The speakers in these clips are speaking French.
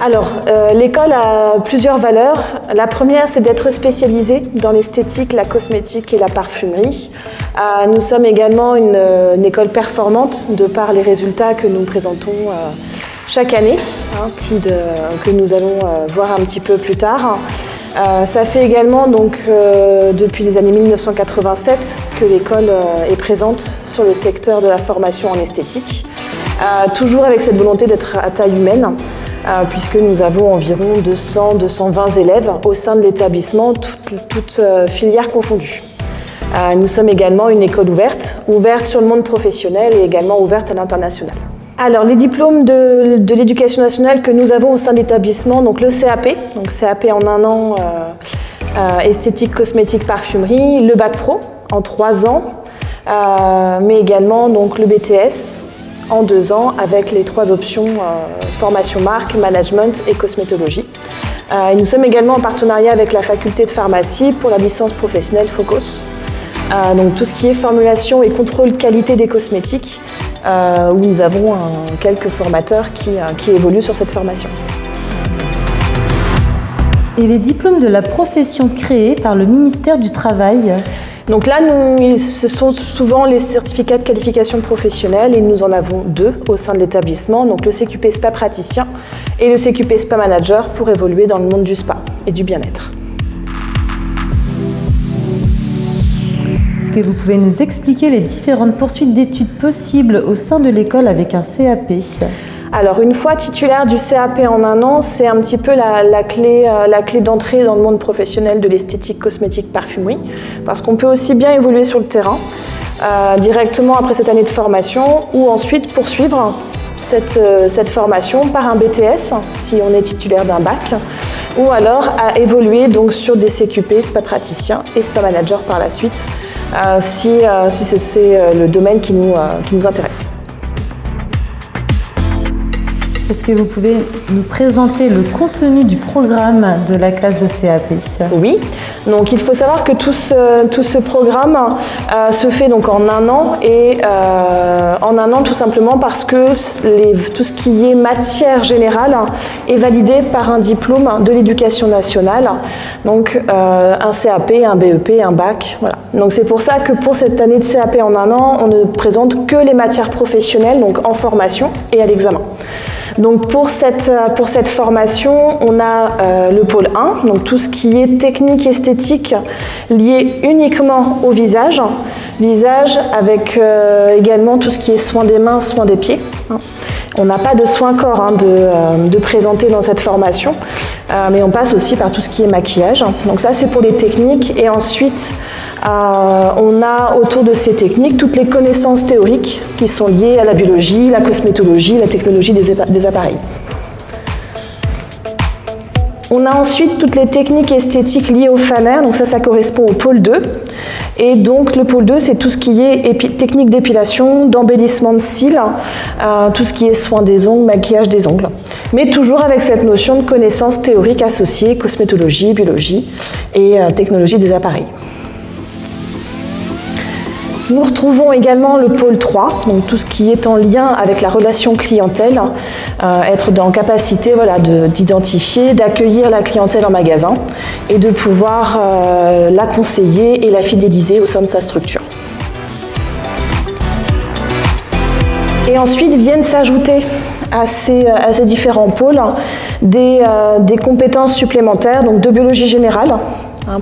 Alors, l'école a plusieurs valeurs. La première, c'est d'être spécialisée dans l'esthétique, la cosmétique et la parfumerie. Nous sommes également une école performante de par les résultats que nous présentons chaque année, que nous allons voir un petit peu plus tard. Ça fait également donc depuis les années 1987 que l'école est présente sur le secteur de la formation en esthétique, toujours avec cette volonté d'être à taille humaine, puisque nous avons environ 200-220 élèves au sein de l'établissement, toutes filières confondues. Nous sommes également une école ouverte sur le monde professionnel et également ouverte à l'international. Alors, les diplômes de l'éducation nationale que nous avons au sein de l'établissement, donc le CAP, donc CAP en 1 an, esthétique, cosmétique, parfumerie, le bac pro en 3 ans, mais également donc le BTS en 2 ans avec les 3 options formation marque, management et cosmétologie. Et nous sommes également en partenariat avec la faculté de pharmacie pour la licence professionnelle FOCOS. Donc tout ce qui est formulation et contrôle qualité des cosmétiques, où nous avons quelques formateurs qui évoluent sur cette formation. Et les diplômes de la profession créés par le ministère du Travail? Donc là, ce sont souvent les certificats de qualification professionnelle et nous en avons 2 au sein de l'établissement, donc le CQP Spa praticien et le CQP Spa manager pour évoluer dans le monde du spa et du bien-être. Est-ce que vous pouvez nous expliquer les différentes poursuites d'études possibles au sein de l'école avec un CAP? Alors, une fois titulaire du CAP en 1 an, c'est un petit peu la clé d'entrée dans le monde professionnel de l'esthétique, cosmétique, parfumerie, parce qu'on peut aussi bien évoluer sur le terrain, directement après cette année de formation, ou ensuite poursuivre cette formation par un BTS, si on est titulaire d'un bac, ou alors à évoluer donc sur des CQP, spa praticien et spa manager par la suite, si c'est le domaine qui nous intéresse. Est-ce que vous pouvez nous présenter le contenu du programme de la classe de CAP? Oui, donc il faut savoir que tout ce programme se fait donc en 1 an et en 1 an tout simplement parce que tout ce qui est matière générale est validé par un diplôme de l'éducation nationale, donc un CAP, un BEP, un bac, voilà. Donc c'est pour ça que pour cette année de CAP en 1 an, on ne présente que les matières professionnelles, donc en formation et à l'examen. Donc pour cette formation, on a le pôle 1, donc tout ce qui est technique esthétique lié uniquement au visage avec également tout ce qui est soins des mains, soins des pieds. On n'a pas de soins corps de présenter dans cette formation, mais on passe aussi par tout ce qui est maquillage. Donc ça c'est pour les techniques et ensuite on a autour de ces techniques toutes les connaissances théoriques qui sont liées à la biologie, la cosmétologie, la technologie des appareils. On a ensuite toutes les techniques esthétiques liées au FANER, donc ça correspond au pôle 2. Et donc le pôle 2, c'est tout ce qui est technique d'épilation, d'embellissement de cils, tout ce qui est soin des ongles, maquillage des ongles. Mais toujours avec cette notion de connaissances théoriques associées, cosmétologie, biologie et technologie des appareils. Nous retrouvons également le pôle 3, donc tout ce qui est en lien avec la relation clientèle, être en capacité d'identifier, d'accueillir la clientèle en magasin et de pouvoir la conseiller et la fidéliser au sein de sa structure. Et ensuite viennent s'ajouter à ces différents pôles des compétences supplémentaires, donc de biologie générale,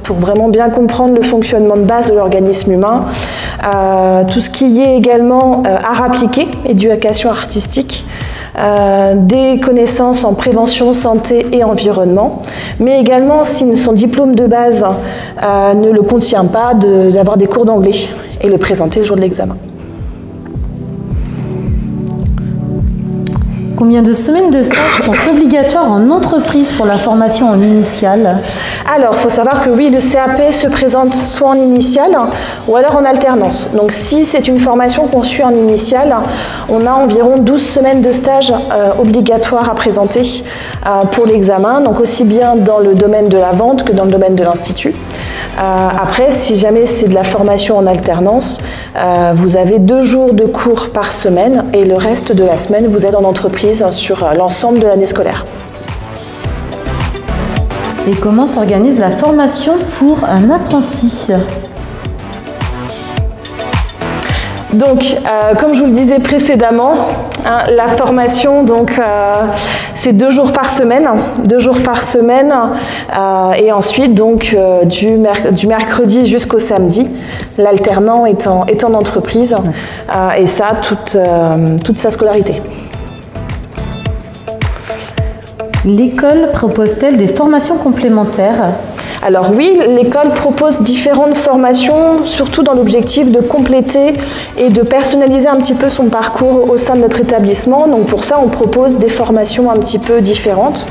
pour vraiment bien comprendre le fonctionnement de base de l'organisme humain, tout ce qui est également art appliqué, éducation artistique, des connaissances en prévention, santé et environnement, mais également si son diplôme de base ne le contient pas, d'avoir des cours d'anglais et le présenter le jour de l'examen. Combien de semaines de stage sont obligatoires en entreprise pour la formation en initiale? Alors, il faut savoir que oui, le CAP se présente soit en initiale ou alors en alternance. Donc, si c'est une formation qu'on suit en initiale, on a environ 12 semaines de stage obligatoires à présenter pour l'examen, donc aussi bien dans le domaine de la vente que dans le domaine de l'Institut. Après, si jamais c'est de la formation en alternance, vous avez 2 jours de cours par semaine et le reste de la semaine, vous êtes en entreprise sur l'ensemble de l'année scolaire. Et comment s'organise la formation pour un apprenti? Donc, comme je vous le disais précédemment, la formation, c'est 2 jours par semaine, et ensuite donc du mercredi jusqu'au samedi, l'alternant est en entreprise, et ça toute sa scolarité. L'école propose-t-elle des formations complémentaires? Alors oui, l'école propose différentes formations, surtout dans l'objectif de compléter et de personnaliser un petit peu son parcours au sein de notre établissement. Donc pour ça, on propose des formations un petit peu différentes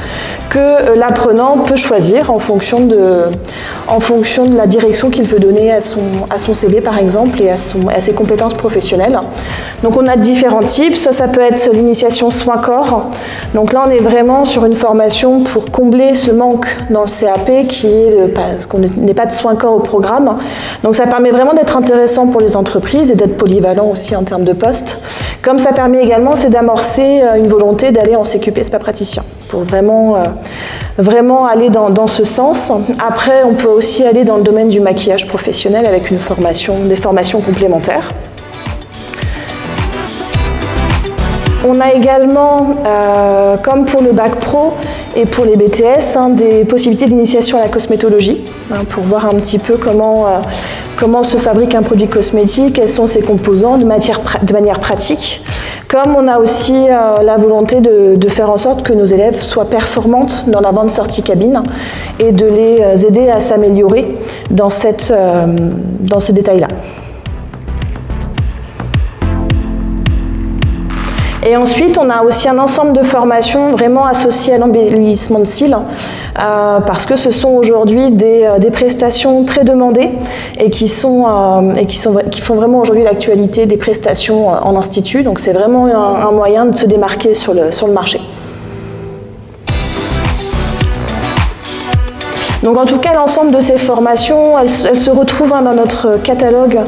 que l'apprenant peut choisir en fonction de la direction qu'il veut donner à son CV par exemple et à ses compétences professionnelles. Donc on a différents types, ça peut être l'initiation soins corps. Donc là on est vraiment sur une formation pour combler ce manque dans le CAP qui est parce qu'on n'est pas de soins corps au programme. Donc ça permet vraiment d'être intéressant pour les entreprises et d'être polyvalent aussi en termes de poste. Comme ça permet également, c'est d'amorcer une volonté d'aller en CQP spa praticien pour vraiment aller dans ce sens. Après, on peut aussi aller dans le domaine du maquillage professionnel avec des formations complémentaires. On a également, comme pour le bac pro et pour les BTS, des possibilités d'initiation à la cosmétologie, pour voir un petit peu comment se fabrique un produit cosmétique, quels sont ses composants de manière pratique. Comme on a aussi la volonté de faire en sorte que nos élèves soient performantes dans la vente-sortie cabine et de les aider à s'améliorer dans ce détail-là. Et ensuite, on a aussi un ensemble de formations vraiment associées à l'embellissement de cils, parce que ce sont aujourd'hui des prestations très demandées et qui font vraiment aujourd'hui l'actualité des prestations en institut. Donc c'est vraiment un moyen de se démarquer sur le marché. Donc en tout cas, l'ensemble de ces formations, elles se retrouvent dans notre catalogue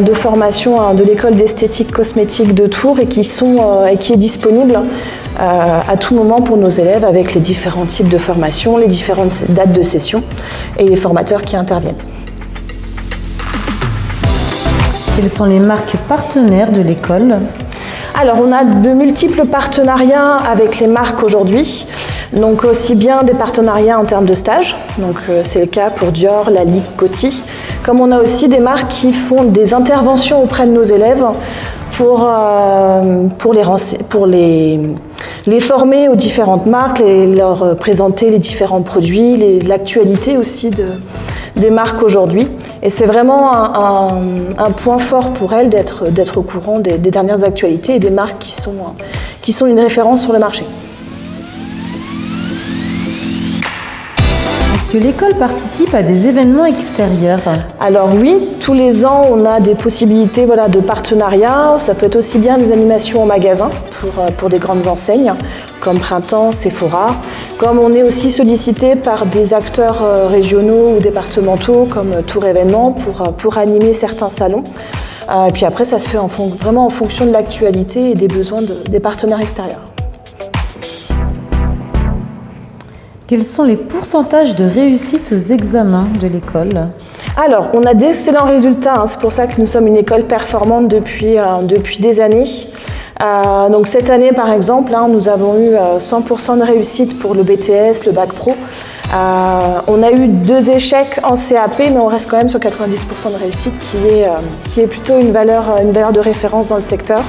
de formation de l'école d'esthétique cosmétique de Tours et qui est disponible à tout moment pour nos élèves avec les différents types de formations, les différentes dates de session et les formateurs qui interviennent. Quelles sont les marques partenaires de l'école? Alors on a de multiples partenariats avec les marques aujourd'hui. Donc aussi bien des partenariats en termes de stage, donc c'est le cas pour Dior, Lalique, Coty, comme on a aussi des marques qui font des interventions auprès de nos élèves pour les former aux différentes marques, leur présenter les différents produits, l'actualité aussi des marques aujourd'hui. Et c'est vraiment un point fort pour elles d'être au courant des dernières actualités et des marques qui sont une référence sur le marché. Est-ce que l'école participe à des événements extérieurs? Alors oui, tous les ans on a des possibilités de partenariat. Ça peut être aussi bien des animations en magasin pour des grandes enseignes comme Printemps, Sephora, comme on est aussi sollicité par des acteurs régionaux ou départementaux comme Tours Événements pour animer certains salons. Et puis après ça se fait vraiment en fonction de l'actualité et des besoins des partenaires extérieurs. Quels sont les pourcentages de réussite aux examens de l'école? Alors, on a d'excellents résultats, c'est pour ça que nous sommes une école performante depuis des années. Donc cette année, par exemple, nous avons eu 100% de réussite pour le BTS, le bac pro. On a eu 2 échecs en CAP, mais on reste quand même sur 90% de réussite, qui est plutôt une valeur de référence dans le secteur.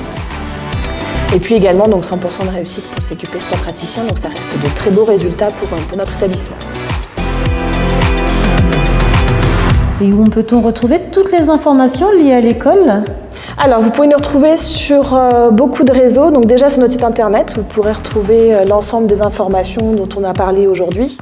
Et puis également donc 100% de réussite pour le CQP spa praticien, donc ça reste de très beaux résultats pour notre établissement. Et où peut-on retrouver toutes les informations liées à l'école? Alors vous pouvez nous retrouver sur beaucoup de réseaux, donc déjà sur notre site internet, vous pourrez retrouver l'ensemble des informations dont on a parlé aujourd'hui.